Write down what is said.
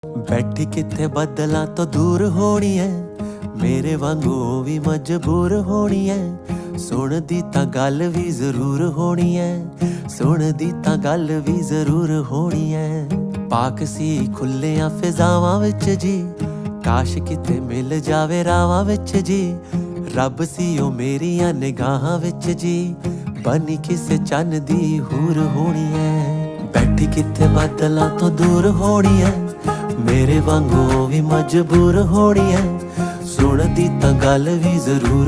ਬੈਠੀ ਕਿੱਥੇ ਬੱਦਲਾਂ ਤੋਂ ਦੂਰ ਹੋਣੀ ਐ, ਮੇਰੇ ਵਾਂਗੂ ਉਹ ਵੀ ਮਜਬੂਰ ਹੋਣੀ ਐ। ਸੁਣਦੀ ਤਾਂ ਗੱਲ ਵੀ ਜ਼ਰੂਰ ਹੋਣੀ ਐ, ਸੁਣਦੀ ਤਾਂ ਗੱਲ ਵੀ ਜ਼ਰੂਰ ਹੋਣੀ ਐ। ਪਾਕ ਸੀ ਖੁੱਲਿਆਂ ਫਿਜ਼ਾਵਾਂ ਵਿੱਚ ਜੀ, ਕਾਸ਼ ਕਿਤੇ ਮਿਲ ਜਾਵੇ ਰਾਵਾਂ ਵਿੱਚ ਜੀ। ਰੱਬ ਸੀ ਉਹ ਮੇਰੀਆਂ ਨਿਗਾਹਾਂ ਵਿੱਚ ਜੀ, ਬਣੀ ਕਿਸੇ ਚੰਨ ਦੀ ਹੂਰ ਹੋਣੀ ਐ। ਬੈਠੀ ਕਿੱਥੇ ਬੱਦਲਾਂ ਤੋਂ ਦੂਰ ਹੋਣੀ ਐ, ਮੇਰੇ ਵਾਂਗੂ ਉਹ ਵੀ ਮਜਬੂਰ ਹੋਣੀ ਐ। ਸੁਣਦੀ ਤਾਂ ਗੱਲ ਵੀ ਜ਼ਰੂਰ